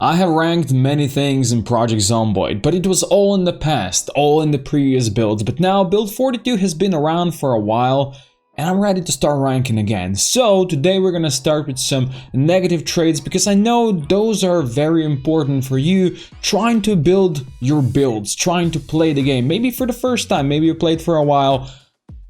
I have ranked many things in Project Zomboid, but it was all in the past, all in the previous builds, but now build 42 has been around for a while, and I'm ready to start ranking again. So today we're gonna start with some negative traits, because I know those are very important for you trying to build your builds, trying to play the game, maybe for the first time, maybe you played for a while,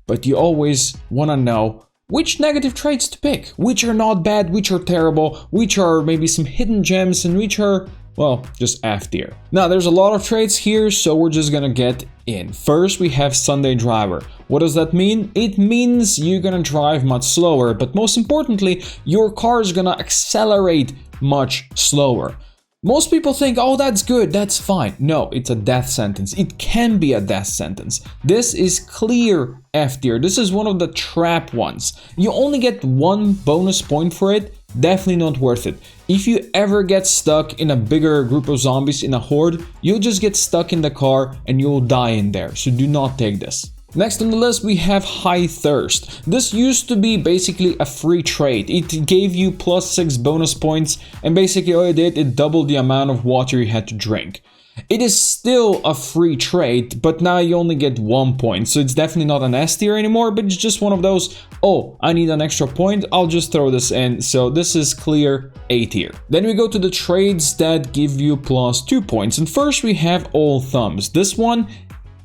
but you always wanna know which negative traits to pick, which are not bad, which are terrible, which are maybe some hidden gems, and which are, well, just F tier. Now, there's a lot of traits here, so we're just gonna get in. First, we have Sunday Driver. What does that mean? It means you're gonna drive much slower, but most importantly, your car is gonna accelerate much slower. Most people think, oh, that's good, that's fine. No, it's a death sentence. It can be a death sentence. This is clear F tier. This is one of the trap ones. You only get one bonus point for it. Definitely not worth it. If you ever get stuck in a bigger group of zombies in a horde, you'll just get stuck in the car and you'll die in there. So do not take this. Next on the list, we have High Thirst. This used to be basically a free trait. It gave you +6 bonus points, and basically all it did, it doubled the amount of water you had to drink. It is still a free trait, but now you only get 1 point, so it's definitely not an S tier anymore, but it's just one of those, oh, I need an extra point, I'll just throw this in, so this is clear A tier. Then we go to the traits that give you +2 points, and first we have All Thumbs. This one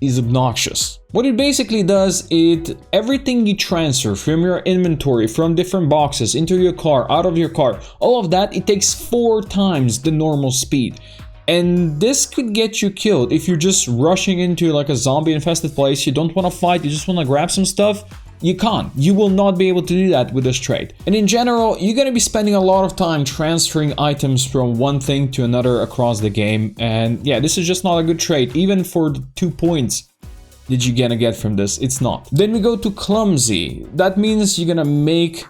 is obnoxious. What it basically does, everything you transfer from your inventory, from different boxes, into your car, out of your car, all of that, it takes 4 times the normal speed. And this could get you killed if you're just rushing into like a zombie infested place, you don't want to fight, you just want to grab some stuff. You can't. You will not be able to do that with this trait. And in general, you're going to be spending a lot of time transferring items from one thing to another across the game. And yeah, this is just not a good trait. Even for the 2 points that you're going to get from this, it's not. Then we go to Clumsy. That means you're going to make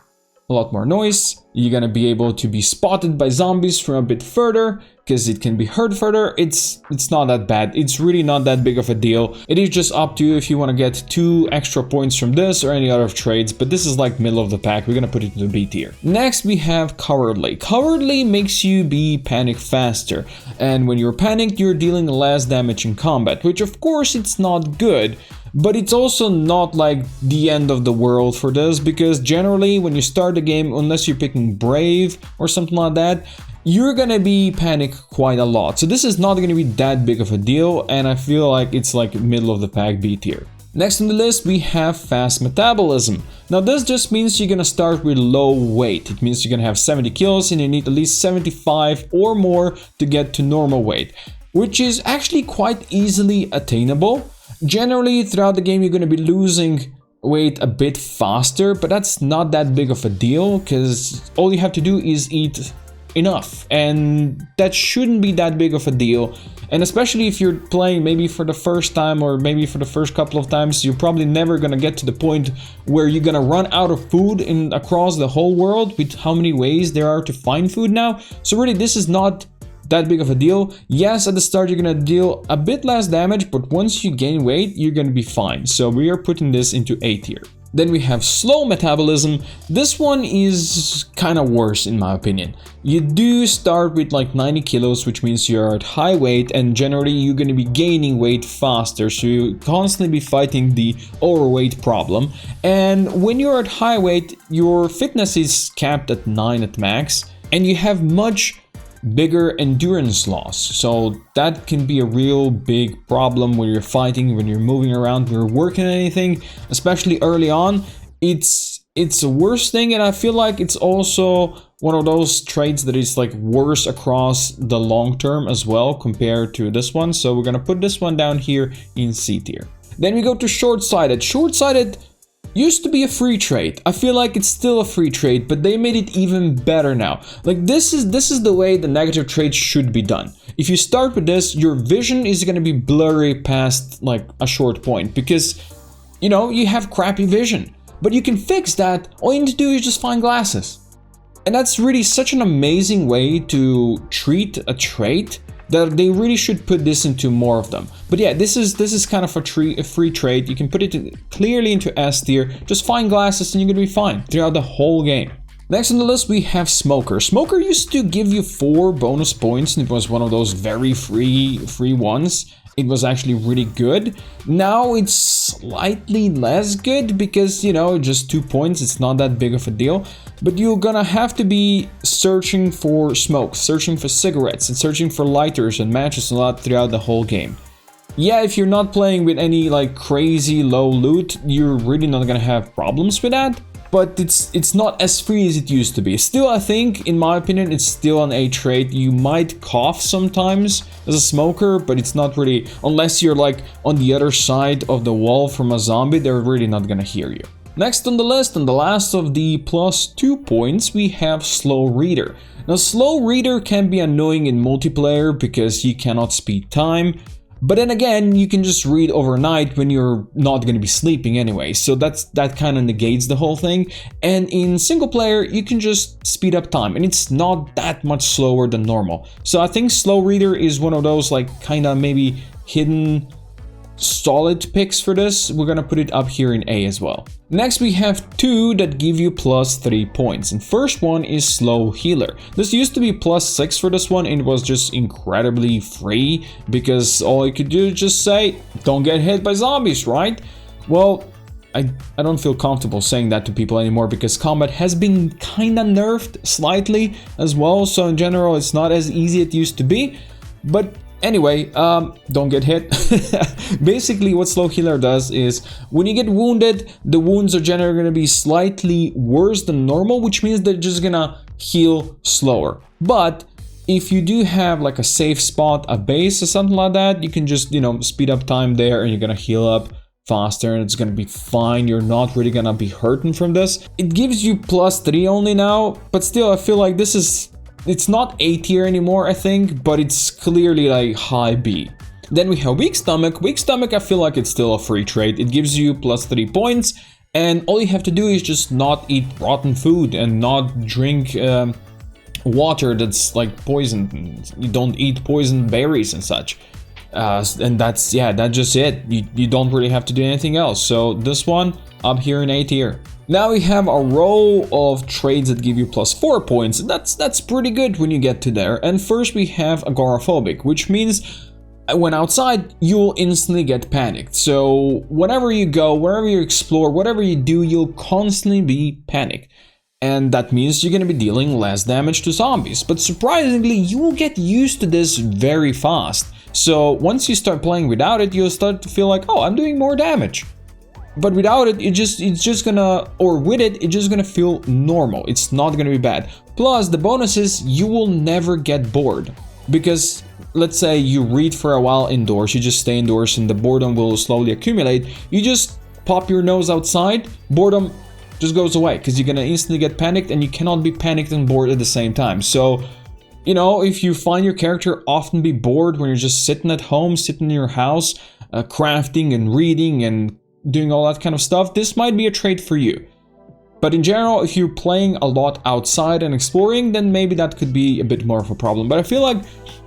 a lot more noise. You're going to be able to be spotted by zombies from a bit further, because it can be heard further. It's not that bad. It's really not that big of a deal. It is just up to you if you want to get 2 extra points from this or any other traits, but this is like middle of the pack. We're gonna put it in the B tier. Next, we have Cowardly. Cowardly makes you be panic faster, and when you're panicked, you're dealing less damage in combat, which of course it's not good. But it's also not like the end of the world for this, because generally when you start the game, unless you're picking Brave or something like that, you're gonna be panicked quite a lot. So this is not gonna be that big of a deal, and I feel like it's like middle of the pack B tier. Next on the list, we have Fast Metabolism. Now this just means you're gonna start with low weight. It means you're gonna have 70 kills and you need at least 75 or more to get to normal weight, which is actually quite easily attainable. Generally, throughout the game, you're going to be losing weight a bit faster, but that's not that big of a deal, because all you have to do is eat enough, and that shouldn't be that big of a deal. And especially if you're playing maybe for the first time, or maybe for the first couple of times, you're probably never going to get to the point where you're going to run out of food across the whole world with how many ways there are to find food now. So really, this is not that big of a deal. Yes, at the start you're gonna deal a bit less damage, but once you gain weight, you're gonna be fine. So we are putting this into A tier. Then we have Slow Metabolism. This one is kind of worse in my opinion. You do start with like 90 kilos, which means you're at high weight, and generally you're gonna be gaining weight faster, so you constantly be fighting the overweight problem. And when you're at high weight, your fitness is capped at 9 at max, and you have much bigger endurance loss, so that can be a real big problem when you're fighting, when you're moving around, when you're working on anything, especially early on. It's a worse thing, and I feel like it's also one of those traits that is like worse across the long term as well compared to this one, so we're gonna put this one down here in C tier. Then we go to Short-Sighted. Short-Sighted used to be a free trait. I feel like it's still a free trait, but they made it even better now. Like this is the way the negative traits should be done. If you start with this, your vision is going to be blurry past like a short point, because you know you have crappy vision. But you can fix that. All you need to do is just find glasses. And that's really such an amazing way to treat a trait that they really should put this into more of them. But yeah, this is kind of a free trait. You can put it clearly into S tier. Just find glasses and you're gonna be fine throughout the whole game. Next on the list we have Smoker. Smoker used to give you 4 bonus points, and it was one of those very free ones. It was actually really good. Now it's slightly less good because, you know, just 2 points, it's not that big of a deal. But you're gonna have to be searching for smoke, searching for cigarettes, and searching for lighters and matches a lot throughout the whole game. Yeah, if you're not playing with any like crazy low loot, you're really not gonna have problems with that. But it's not as free as it used to be. Still, I think, in my opinion, it's still an A trait. You might cough sometimes as a smoker, but it's not really, unless you're like on the other side of the wall from a zombie, they're really not gonna hear you. Next on the list, and the last of the +2 points, we have Slow Reader. Now, Slow Reader can be annoying in multiplayer because you cannot speed time. But then again, you can just read overnight when you're not going to be sleeping anyway, so that kind of negates the whole thing. And in single player, you can just speed up time, and it's not that much slower than normal. So I think Slow Reader is one of those like kind of maybe hidden solid picks for this. We're gonna put it up here in A as well. Next we have 2 that give you +3 points, and first one is Slow Healer. This used to be +6 for this one, and it was just incredibly free because all you could do is just say, don't get hit by zombies, right? Well, I don't feel comfortable saying that to people anymore because combat has been kinda nerfed slightly as well, so in general it's not as easy as it used to be. But anyway, don't get hit. Basically, what Slow Healer does is when you get wounded, the wounds are generally going to be slightly worse than normal, which means they're just going to heal slower. But if you do have like a safe spot, a base or something like that, you can just, you know, speed up time there and you're going to heal up faster and it's going to be fine. You're not really going to be hurting from this. It gives you +3 only now, but still I feel like this is... It's not A tier anymore, I think, but it's clearly like high B. Then we have Weak Stomach. Weak Stomach, I feel like it's still a free trait. It gives you +3 points, and all you have to do is just not eat rotten food and not drink water that's like poisoned. You don't eat poisoned berries and such. And that's just it. You don't really have to do anything else. So this one, up here in A tier. Now we have a row of traits that give you +4 points. That's pretty good when you get to there. And first we have Agoraphobic, which means when outside, you'll instantly get panicked. So whenever you go, wherever you explore, whatever you do, you'll constantly be panicked. And that means you're going to be dealing less damage to zombies. But surprisingly, you will get used to this very fast. So once you start playing without it, you'll start to feel like, oh, I'm doing more damage. But without it, it's just gonna, or with it, it's just gonna feel normal. It's not gonna be bad. Plus, the bonus is you will never get bored. Because, let's say you read for a while indoors, you just stay indoors and the boredom will slowly accumulate. You just pop your nose outside, boredom just goes away. Because you're gonna instantly get panicked and you cannot be panicked and bored at the same time. So, you know, if you find your character often be bored when you're just sitting at home, sitting in your house, crafting and reading and doing all that kind of stuff, this might be a trait for you. But in general, if you're playing a lot outside and exploring, then maybe that could be a bit more of a problem. But I feel like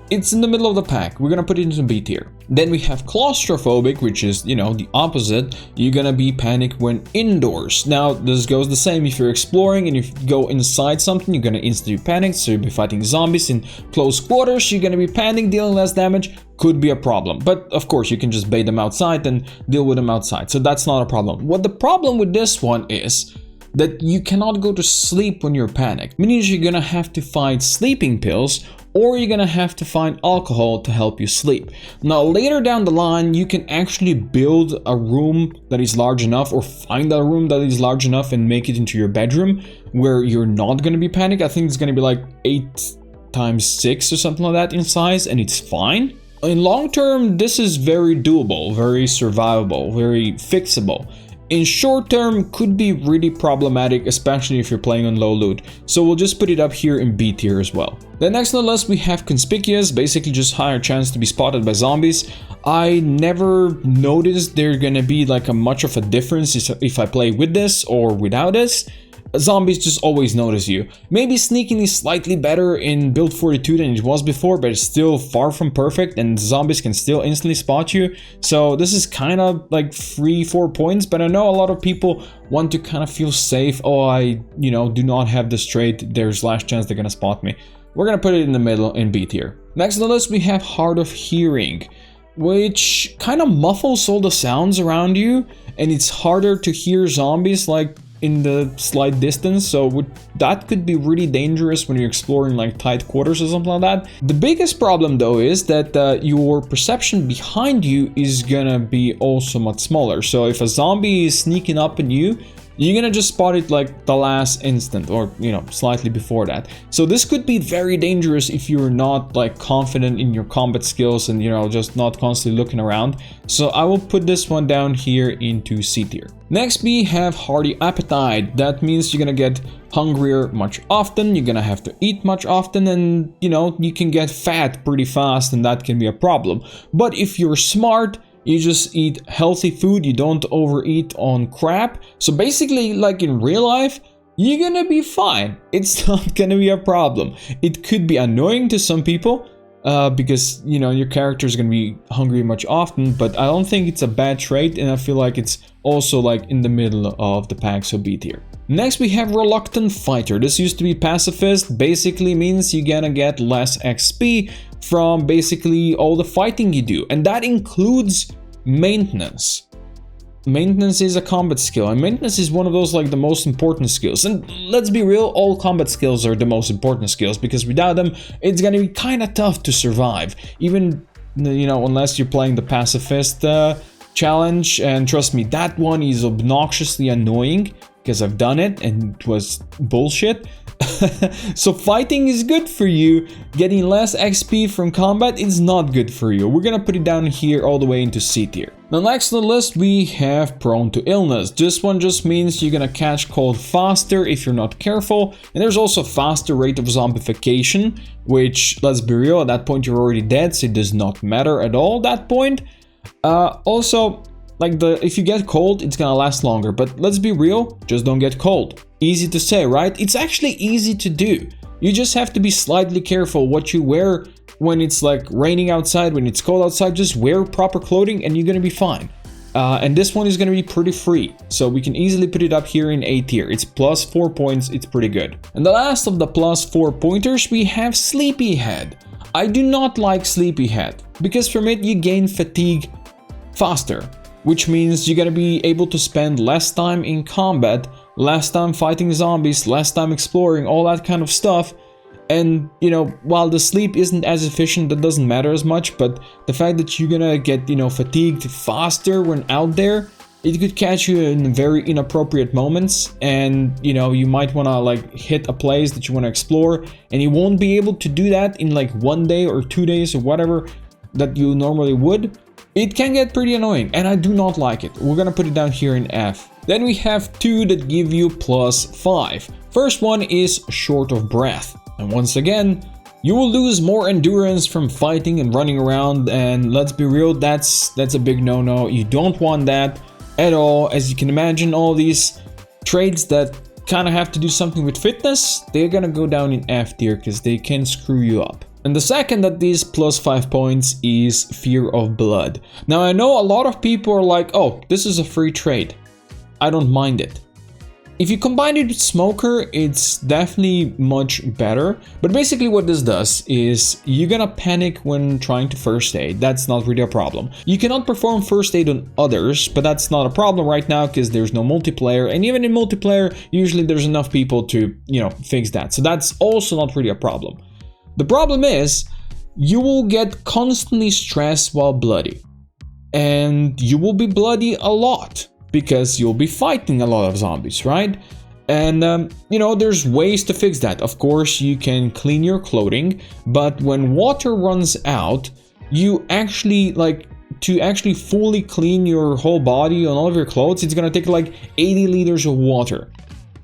it's in the middle of the pack. We're gonna put it into B tier. Then we have Claustrophobic, which is, you know, the opposite. You're gonna be panicked when indoors. Now, this goes the same if you're exploring and if you go inside something, you're gonna instantly panic. So you'll be fighting zombies in close quarters, you're gonna be panicked, dealing less damage. Could be a problem. But of course, you can just bait them outside and deal with them outside. So that's not a problem. What the problem with this one is that you cannot go to sleep when you're panicked. Meaning you're gonna have to find sleeping pills, or you're gonna have to find alcohol to help you sleep. Now later down the line, you can actually build a room that is large enough, or find a room that is large enough and make it into your bedroom where you're not gonna be panicked. I think it's gonna be like 8 times 6 or something like that in size, and it's fine. In long term, this is very doable, very survivable, very fixable. In short term, could be really problematic, especially if you're playing on low loot. So we'll just put it up here in B tier as well. Then next on the list we have Conspicuous, basically just higher chance to be spotted by zombies. I never noticed there's gonna be like much of a difference if I play with this or without this. zombies just always notice you. Maybe sneaking is slightly better in build 42 than it was before, but it's still far from perfect and zombies can still instantly spot you. So this is kind of like 3-4 points, but I know a lot of people want to kind of feel safe. Oh, I, do not have this trait, there's less chance they're gonna spot me. We're gonna put it in the middle in B tier. Next on the list we have Hard of Hearing, which kind of muffles all the sounds around you, and it's harder to hear zombies like in the slight distance, so that could be really dangerous when you're exploring like tight quarters or something like that. The biggest problem though is that your perception behind you is gonna be also much smaller. So if a zombie is sneaking up on you, you're gonna just spot it like the last instant, or slightly before that. So this could be very dangerous if you're not like confident in your combat skills and just not constantly looking around. So I will put this one down here into C tier. Next we have Hearty Appetite. That means you're gonna get hungrier much often, you're gonna have to eat much often, and you can get fat pretty fast, and that can be a problem. But if you're smart, you just eat healthy food, you don't overeat on crap. So basically, like in real life, you're gonna be fine. It's not gonna be a problem. It could be annoying to some people because, your character is gonna be hungry much often, but I don't think it's a bad trait, and I feel like it's also like in the middle of the pack, so B tier. Next we have Reluctant Fighter. This used to be Pacifist, basically means you're gonna get less XP from basically all the fighting you do, and that includes maintenance. Maintenance is a combat skill, and maintenance is one of those like the most important skills. And let's be real, all combat skills are the most important skills, because without them it's gonna be kind of tough to survive, even unless you're playing the Pacifist challenge. And trust me, that one is obnoxiously annoying because I've done it and it was bullshit. So fighting is good for you, getting less XP from combat is not good for you. We're gonna put it down here all the way into C tier. Now next on the list we have Prone to Illness. This one just means you're gonna catch cold faster if you're not careful, and there's also faster rate of zombification, which, let's be real, at that point you're already dead, so it does not matter at all at that point. Also, like if you get cold, it's gonna last longer, but let's be real, just don't get cold. Easy to say, right? It's actually easy to do. You just have to be slightly careful what you wear when it's like raining outside, when it's cold outside. Just wear proper clothing and you're gonna be fine. And this one is gonna be pretty free, so we can easily put it up here in A tier. It's plus 4 points, it's pretty good. And the last of the plus 4 pointers, we have Sleepyhead. I do not like Sleepyhead, because from it you gain fatigue faster, which means you're gonna be able to spend less time in combat, less time fighting zombies, less time exploring, all that kind of stuff. And while the sleep isn't as efficient, that doesn't matter as much, but the fact that you're gonna get fatigued faster when out there, it could catch you in very inappropriate moments, and you might want to like hit a place that you want to explore, and you won't be able to do that in like 1 day or 2 days or whatever that you normally would. It can get pretty annoying, and I do not like it. We're gonna put it down here in F. Then we have 2 that give you plus 5. First one is Short of Breath. And once again, you will lose more endurance from fighting and running around, and let's be real, that's a big no-no. You don't want that at all. As you can imagine, all these traits that kind of have to do something with fitness, they're gonna go down in F tier because they can screw you up. And the second that is plus 5 points is Fear of Blood. Now I know a lot of people are like, oh, this is a free trait. I don't mind it. If you combine it with Smoker, it's definitely much better. But basically what this does is you're gonna panic when trying to first aid. That's not really a problem. You cannot perform first aid on others, but that's not a problem right now because there's no multiplayer. And even in multiplayer, usually there's enough people to, fix that. So that's also not really a problem. The problem is you will get constantly stressed while bloody. And you will be bloody a lot, because you'll be fighting a lot of zombies, right? And, there's ways to fix that. Of course, you can clean your clothing, but when water runs out, you actually, to actually fully clean your whole body on all of your clothes, it's gonna take like 80 liters of water.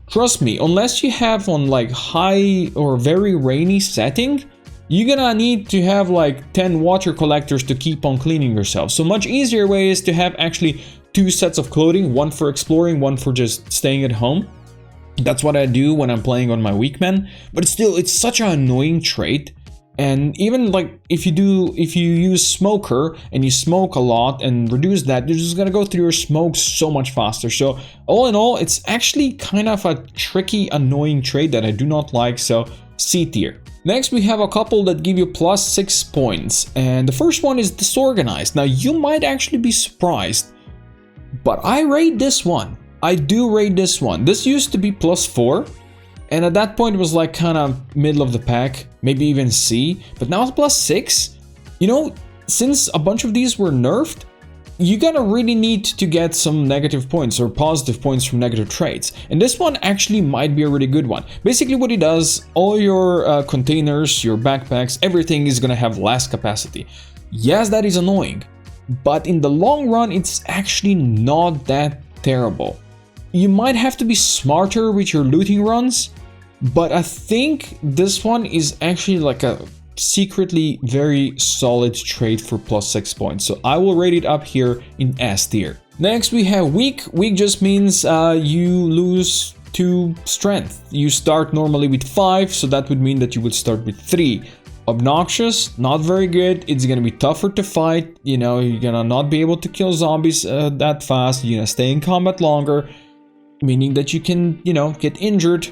Trust me, unless you have on like high or very rainy setting, you're gonna need to have like 10 water collectors to keep on cleaning yourself. So much easier way is to have actually 2 sets of clothing, one for exploring, one for just staying at home. That's what I do when I'm playing on my weak man, but still, it's such an annoying trait. And even like if you use smoker and you smoke a lot and reduce that, you're just gonna go through your smokes so much faster. So all in all, it's actually kind of a tricky, annoying trait that I do not like, so C tier. Next, we have a couple that give you plus 6 points, and the first one is disorganized. Now you might actually be surprised, but I rate this one. I do rate this one. This used to be plus 4. And at that point it was like kind of middle of the pack, maybe even C, but now it's plus 6. You know, since a bunch of these were nerfed, you're gonna really need to get some negative points or positive points from negative traits. And this one actually might be a really good one. Basically what it does, all your containers, your backpacks, everything is gonna have less capacity. Yes, that is annoying, but in the long run, it's actually not that terrible. You might have to be smarter with your looting runs, but I think this one is actually like a secretly very solid trait for plus 6 points. So I will rate it up here in S tier. Next we have weak. Weak just means you lose 2 strength. You start normally with 5, so that would mean that you would start with 3. Obnoxious, not very good. It's gonna be tougher to fight. You know, you're gonna not be able to kill zombies that fast. You're gonna stay in combat longer, meaning that you can, you know, get injured.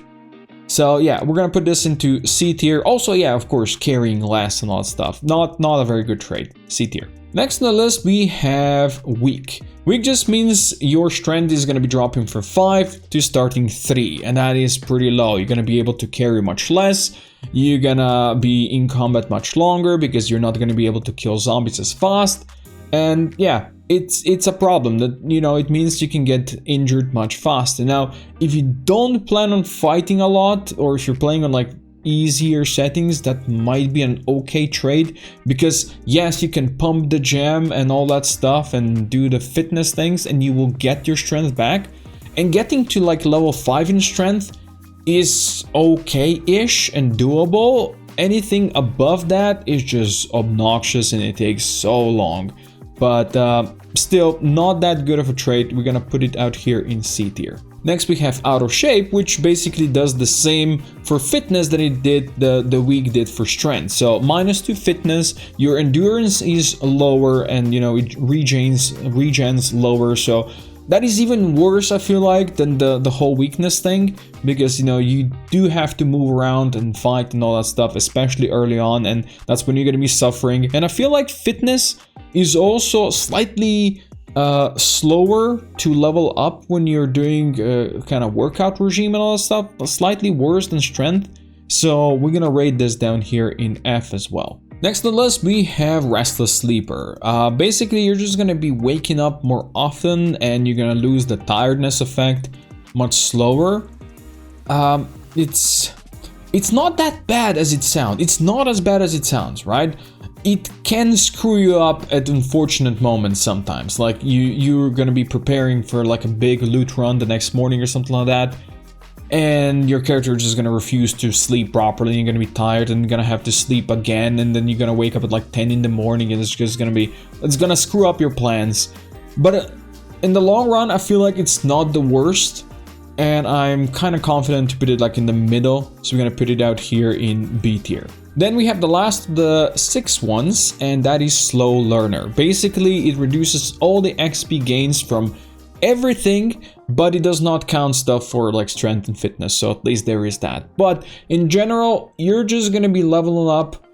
So yeah, we're gonna put this into C tier. Also, yeah, of course, carrying less and all that stuff. Not a very good trait. C tier. Next on the list, we have weak. Weak just means your strength is gonna be dropping from 5 to starting 3, and that is pretty low. You're gonna be able to carry much less. You're gonna be in combat much longer because you're not gonna be able to kill zombies as fast. And yeah, it's a problem that, you know, it means you can get injured much faster. Now, if you don't plan on fighting a lot, or if you're playing on like easier settings, that might be an okay trade, because yes, you can pump the gem and all that stuff and do the fitness things and you will get your strength back. And getting to like level 5 in strength is okay-ish and doable. Anything above that is just obnoxious and it takes so long. But still not that good of a trait. We're gonna put it out here in C tier. Next we have out of shape, which basically does the same for fitness that it did, the weak did for strength. So -2 fitness, your endurance is lower, and you know, it regens lower. So that is even worse, I feel like, than the whole weakness thing, because you know, you do have to move around and fight and all that stuff, especially early on, and that's when you're gonna be suffering. And I feel like fitness is also slightly slower to level up when you're doing kind of workout regime and all that stuff, slightly worse than strength. So we're gonna rate this down here in F as well. Next on the list, we have restless sleeper. Basically, you're just gonna be waking up more often and you're gonna lose the tiredness effect much slower. It's not that bad as it sounds. It's not as bad as it sounds, right? It can screw you up at unfortunate moments sometimes. Like you're gonna be preparing for like a big loot run the next morning or something like that, and your character is just gonna refuse to sleep properly. You're gonna be tired and you're gonna have to sleep again, and then you're gonna wake up at like 10 in the morning, and it's gonna screw up your plans. But in the long run, I feel like it's not the worst, and I'm kind of confident to put it like in the middle. So we're gonna put it out here in B tier. Then we have the last of the 6 ones, and that is slow learner. Basically, it reduces all the XP gains from everything, but it does not count stuff for like strength and fitness, so at least there is that. But in general, you're just gonna be leveling up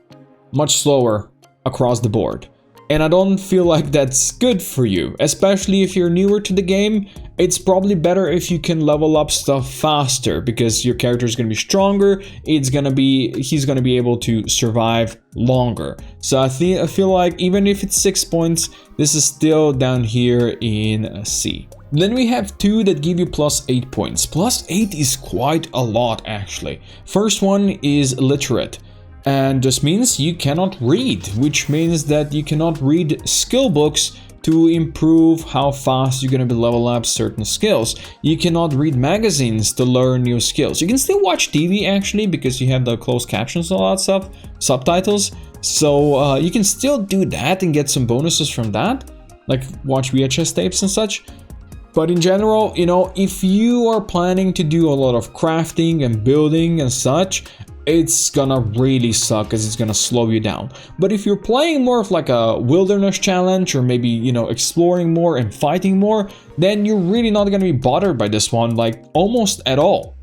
much slower across the board. And I don't feel like that's good for you, especially if you're newer to the game. It's probably better if you can level up stuff faster, because your character is going to be stronger. He's going to be able to survive longer. So I feel like even if it's 6 points, this is still down here in C. Then we have 2 that give you plus 8 points. Plus 8 is quite a lot, actually. First one is literate. And just means you cannot read, which means that you cannot read skill books to improve how fast you're going to be leveling up certain skills. You cannot read magazines to learn new skills. You can still watch TV actually, because you have the closed captions and all that stuff, subtitles. So you can still do that and get some bonuses from that, like watch VHS tapes and such. But in general, you know, if you are planning to do a lot of crafting and building and such, it's gonna really suck because it's gonna slow you down. But if you're playing more of like a wilderness challenge, or maybe, you know, exploring more and fighting more, then you're really not gonna be bothered by this one, like almost at all.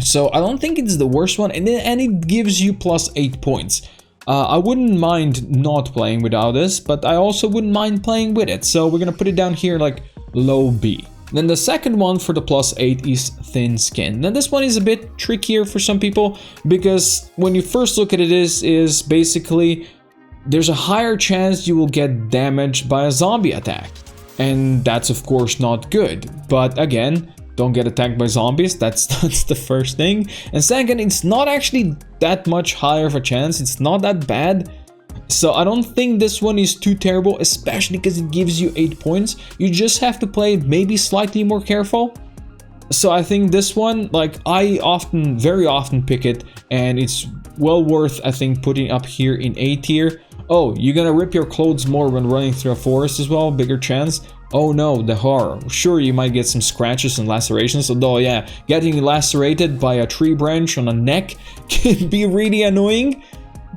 So I don't think it's the worst one, and it gives you plus 8 points. I wouldn't mind not playing without this, but I also wouldn't mind playing with it. So we're gonna put it down here like low B. Then the second one for the plus 8 is thin skin. Now this one is a bit trickier for some people, because when you first look at it is basically there's a higher chance you will get damaged by a zombie attack. And that's of course not good. But again, don't get attacked by zombies, that's the first thing. And second, it's not actually that much higher of a chance, it's not that bad. So I don't think this one is too terrible, especially because it gives you 8 points. You just have to play it maybe slightly more careful. So I think this one, like, I very often pick it, and it's well worth, I think, putting up here in A tier. Oh, you're gonna rip your clothes more when running through a forest as well, bigger chance. Oh no, the horror. Sure, you might get some scratches and lacerations, although yeah, getting lacerated by a tree branch on a neck can be really annoying,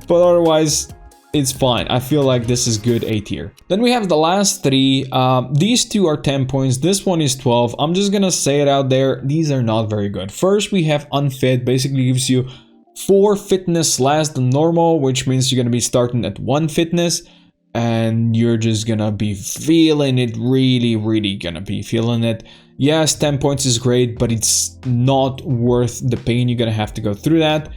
but otherwise it's fine. I feel like this is good A tier. Then we have the last three. These two are 10 points, this one is 12. I'm just gonna say it out there, these are not very good. First we have unfit, basically gives you 4 fitness less than normal, which means you're gonna be starting at 1 fitness. And you're just gonna be feeling it, really gonna be feeling it. Yes, 10 points is great, but it's not worth the pain you're gonna have to go through that.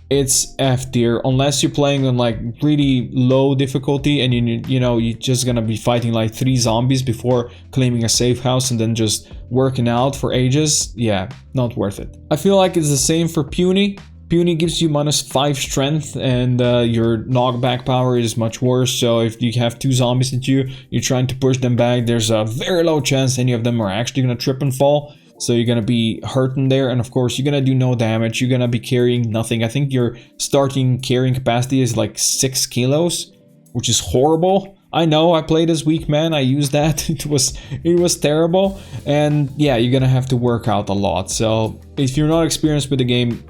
It's F tier, unless you're playing on like really low difficulty and you know you're just gonna be fighting like 3 zombies before claiming a safe house and then just working out for ages. Yeah, not worth it. I feel like it's the same for Puny. Puny gives you -5 strength, and your knockback power is much worse. So if you have 2 zombies at you, you're trying to push them back, there's a very low chance any of them are actually gonna trip and fall. So you're gonna be hurting there, and of course you're gonna do no damage. You're gonna be carrying nothing. I think your starting carrying capacity is like 6 kilos, which is horrible. I know, I played as weak man, I used that, it was terrible. And yeah, you're gonna have to work out a lot. So if you're not experienced with the game,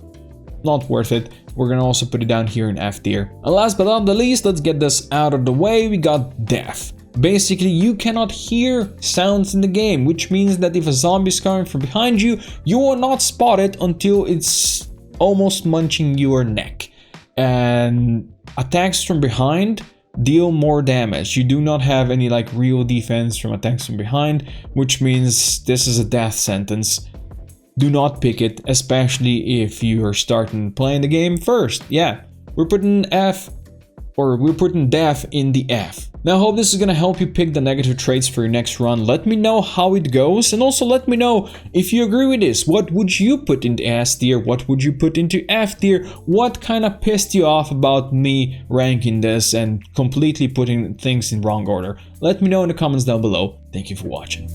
not worth it. We're gonna also put it down here in F tier. And last but not the least, let's get this out of the way. We got deaf. Basically, you cannot hear sounds in the game, which means that if a zombie is coming from behind you, you will not spot it until it's almost munching your neck. And attacks from behind deal more damage. You do not have any like real defense from attacks from behind, which means this is a death sentence. Do not pick it, especially if you are starting playing the game first. Yeah, we're putting deaf in the F. Now I hope this is gonna help you pick the negative traits for your next run. Let me know how it goes, and also let me know if you agree with this. What would you put into S tier? What would you put into F tier? What kind of pissed you off about me ranking this and completely putting things in wrong order? Let me know in the comments down below. Thank you for watching.